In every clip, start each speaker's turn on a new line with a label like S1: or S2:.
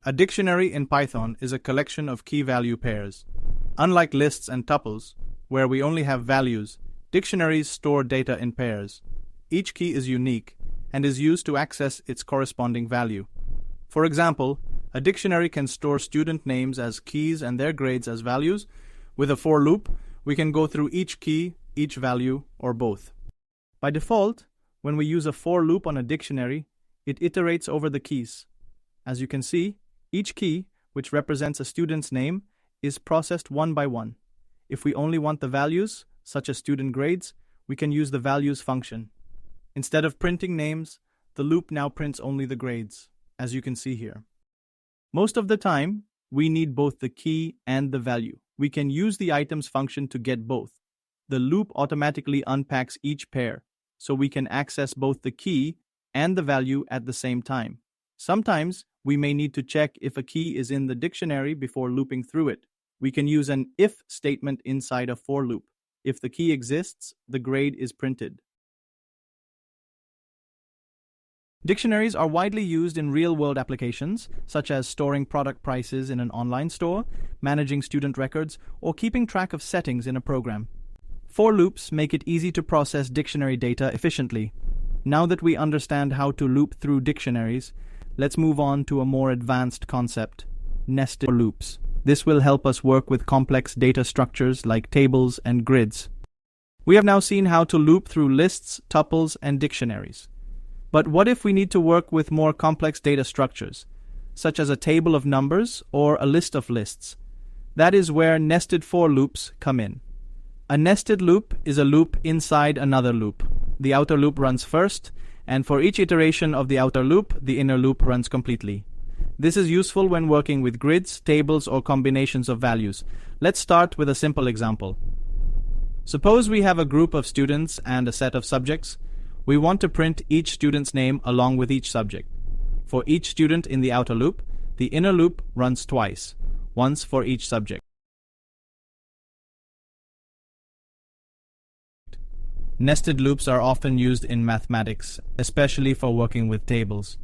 S1: A dictionary in Python is a collection of key-value pairs. Unlike lists and tuples, where we only have values, dictionaries store data in pairs. Each key is unique and is used to access its corresponding value. For example, a dictionary can store student names as keys and their grades as values. With a for loop, we can go through each key, each value, or both. By default, when we use a for loop on a dictionary, it iterates over the keys. As you can see, each key, which represents a student's name, is processed one by one. If we only want the values, such as student grades, we can use the values function. Instead of printing names, the loop now prints only the grades, as you can see here. Most of the time, we need both the key and the value. We can use the items function to get both. The loop automatically unpacks each pair, so we can access both the key and the value at the same time. Sometimes, we may need to check if a key is in the dictionary before looping through it. We can use an if statement inside a for loop. If the key exists, the grade is printed. Dictionaries are widely used in real-world applications, such as storing product prices in an online store, managing student records, or keeping track of settings in a program. For loops make it easy to process dictionary data efficiently. Now that we understand how to loop through dictionaries, let's move on to a more advanced concept, nested loops. This will help us work with complex data structures like tables and grids. We have now seen how to loop through lists, tuples, and dictionaries. But what if we need to work with more complex data structures, such as a table of numbers or a list of lists? That is where nested for loops come in. A nested loop is a loop inside another loop. The outer loop runs first, and for each iteration of the outer loop, the inner loop runs completely. This is useful when working with grids, tables, or combinations of values. Let's start with a simple example. Suppose we have a group of students and a set of subjects. We want to print each student's name along with each subject. For each student in the outer loop, the inner loop runs twice, once for each subject. Nested loops are often used in mathematics, especially for working with tables.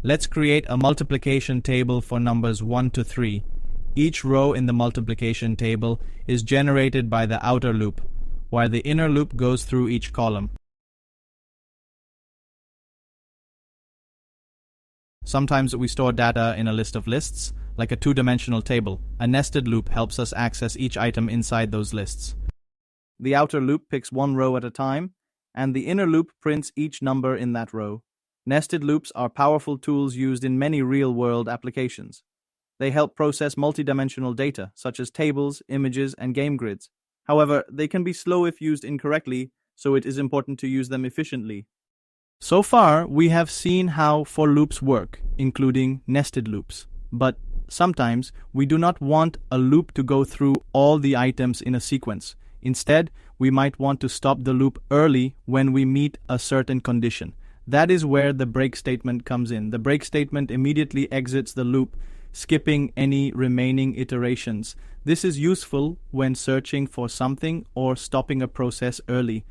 S1: Let's create a multiplication table for numbers 1 to 3. Each row in the multiplication table is generated by the outer loop, while the inner loop goes through each column. Sometimes we store data in a list of lists, like a two-dimensional table. A nested loop helps us access each item inside those lists. The outer loop picks one row at a time, and the inner loop prints each number in that row. Nested loops are powerful tools used in many real-world applications. They help process multidimensional data, such as tables, images, and game grids. However, they can be slow if used incorrectly, so it is important to use them efficiently. So far, we have seen how for loops work, including nested loops. But sometimes, we do not want a loop to go through all the items in a sequence. Instead, we might want to stop the loop early when we meet a certain condition. That is where the break statement comes in. The break statement immediately exits the loop, skipping any remaining iterations. This is useful when searching for something or stopping a process early.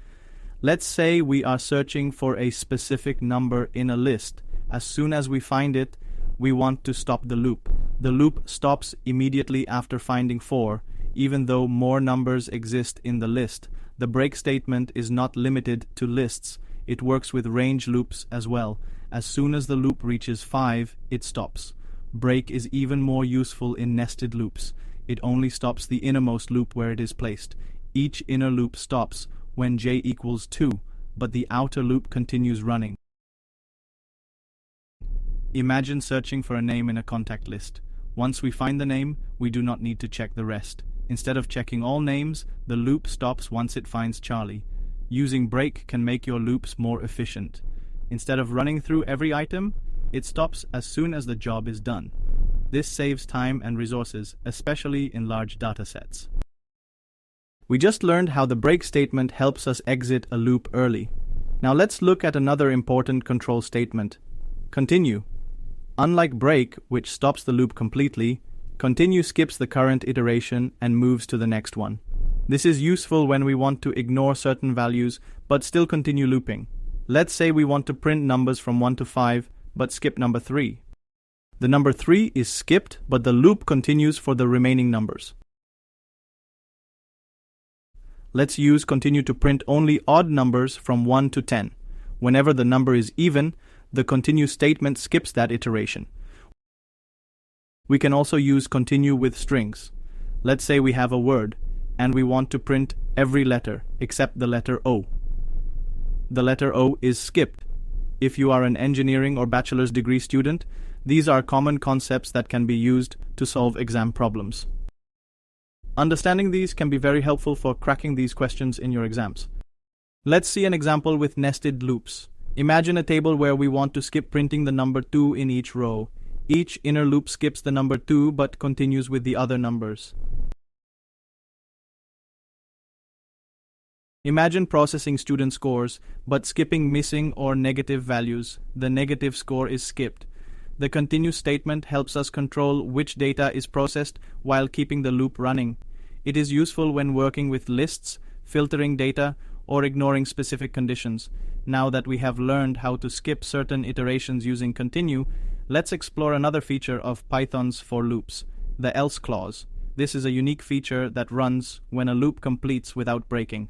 S1: Let's say we are searching for a specific number in a list. As soon as we find it, we want to stop the loop. The loop stops immediately after finding 4, even though more numbers exist in the list. The break statement is not limited to lists. It works with range loops as well. As soon as the loop reaches 5, it stops. Break is even more useful in nested loops. It only stops the innermost loop where it is placed. Each inner loop stops when j equals 2, but the outer loop continues running. Imagine searching for a name in a contact list. Once we find the name, we do not need to check the rest. Instead of checking all names, the loop stops once it finds Charlie. Using break can make your loops more efficient. Instead of running through every item, it stops as soon as the job is done. This saves time and resources, especially in large data sets. We just learned how the break statement helps us exit a loop early. Now let's look at another important control statement. Continue. Unlike break, which stops the loop completely, continue skips the current iteration and moves to the next one. This is useful when we want to ignore certain values but still continue looping. Let's say we want to print numbers from 1 to 5 but skip number 3. The number 3 is skipped, but the loop continues for the remaining numbers. Let's use continue to print only odd numbers from 1 to 10. Whenever the number is even, the continue statement skips that iteration. We can also use continue with strings. Let's say we have a word, and we want to print every letter except the letter O. The letter O is skipped. If you are an engineering or bachelor's degree student, these are common concepts that can be used to solve exam problems. Understanding these can be very helpful for cracking these questions in your exams. Let's see an example with nested loops. Imagine a table where we want to skip printing the number 2 in each row. Each inner loop skips the number 2 but continues with the other numbers. Imagine processing student scores but skipping missing or negative values. The negative score is skipped. The continue statement helps us control which data is processed while keeping the loop running. It is useful when working with lists, filtering data, or ignoring specific conditions. Now that we have learned how to skip certain iterations using continue, let's explore another feature of Python's for loops, the else clause. This is a unique feature that runs when a loop completes without breaking.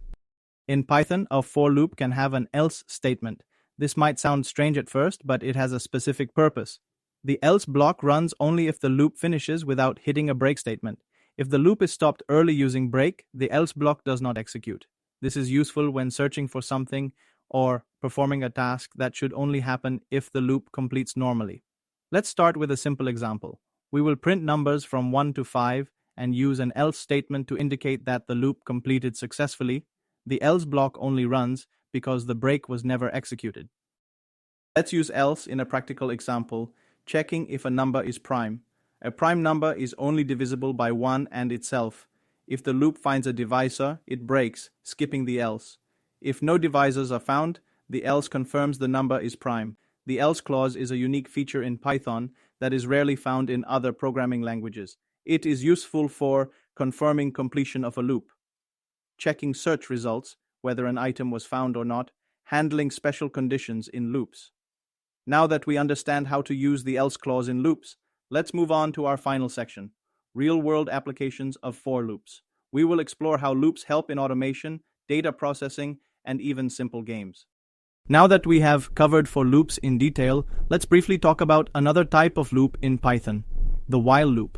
S1: In Python, a for loop can have an else statement. This might sound strange at first, but it has a specific purpose. The else block runs only if the loop finishes without hitting a break statement. If the loop is stopped early using break, the else block does not execute. This is useful when searching for something or performing a task that should only happen if the loop completes normally. Let's start with a simple example. We will print numbers from 1 to 5 and use an else statement to indicate that the loop completed successfully. The else block only runs because the break was never executed. Let's use else in a practical example, checking if a number is prime. A prime number is only divisible by 1 and itself. If the loop finds a divisor, it breaks, skipping the else. If no divisors are found, the else confirms the number is prime. The else clause is a unique feature in Python that is rarely found in other programming languages. It is useful for confirming completion of a loop, checking search results, whether an item was found or not, handling special conditions in loops. Now that we understand how to use the else clause in loops, let's move on to our final section, real-world applications of for loops. We will explore how loops help in automation, data processing, and even simple games. Now that we have covered for loops in detail, let's briefly talk about another type of loop in Python, the while loop.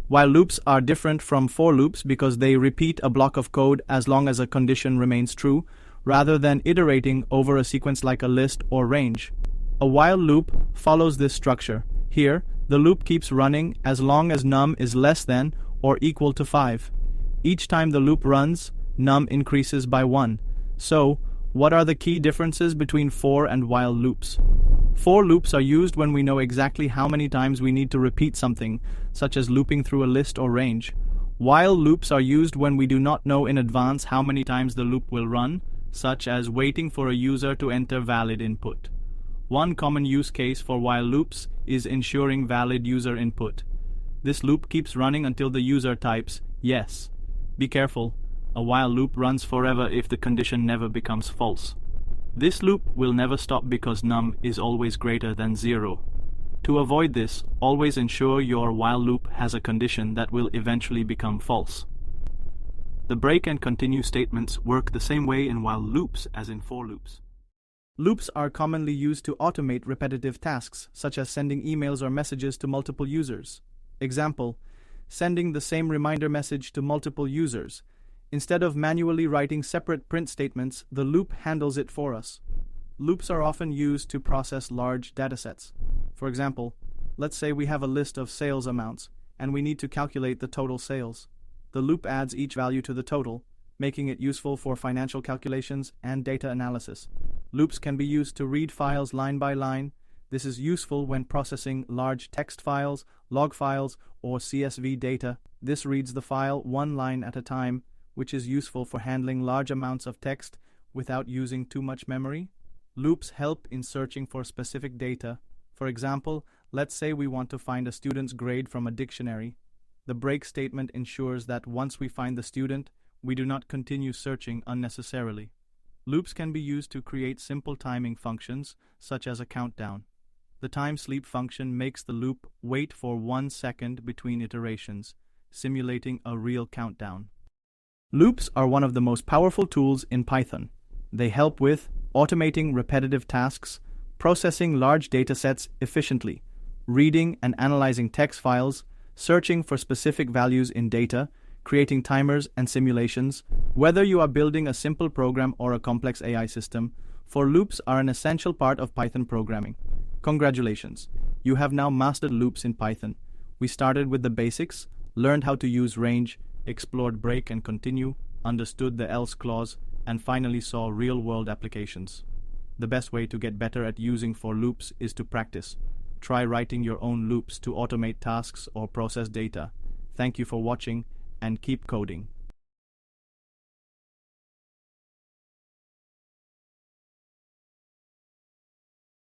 S1: While loops are different from for loops because they repeat a block of code as long as a condition remains true, rather than iterating over a sequence like a list or range. A while loop follows this structure. Here, the loop keeps running as long as num is less than or equal to 5. Each time the loop runs, num increases by 1. So, what are the key differences between for and while loops? For loops are used when we know exactly how many times we need to repeat something, such as looping through a list or range. While loops are used when we do not know in advance how many times the loop will run, such as waiting for a user to enter valid input. One common use case for while loops is ensuring valid user input. This loop keeps running until the user types yes. Be careful, a while loop runs forever if the condition never becomes false. This loop will never stop because num is always greater than 0. To avoid this, always ensure your while loop has a condition that will eventually become false. The break and continue statements work the same way in while loops as in for loops. Loops are commonly used to automate repetitive tasks, such as sending emails or messages to multiple users. Example, sending the same reminder message to multiple users. Instead of manually writing separate print statements, the loop handles it for us. Loops are often used to process large datasets. For example, let's say we have a list of sales amounts, and we need to calculate the total sales. The loop adds each value to the total, making it useful for financial calculations and data analysis. Loops can be used to read files line by line. This is useful when processing large text files, log files, or CSV data. This reads the file one line at a time, which is useful for handling large amounts of text without using too much memory. Loops help in searching for specific data. For example, let's say we want to find a student's grade from a dictionary. The break statement ensures that once we find the student, we do not continue searching unnecessarily. Loops can be used to create simple timing functions, such as a countdown. The time sleep function makes the loop wait for 1 second between iterations, simulating a real countdown. Loops are one of the most powerful tools in Python. They help with automating repetitive tasks, processing large datasets efficiently, reading and analyzing text files, searching for specific values in data, creating timers and simulations. Whether you are building a simple program or a complex AI system, for loops are an essential part of Python programming. Congratulations! You have now mastered loops in Python. We started with the basics, learned how to use range, explored break and continue, understood the else clause, and finally saw real-world applications. The best way to get better at using for loops is to practice. Try writing your own loops to automate tasks or process data. Thank you for watching, and keep coding.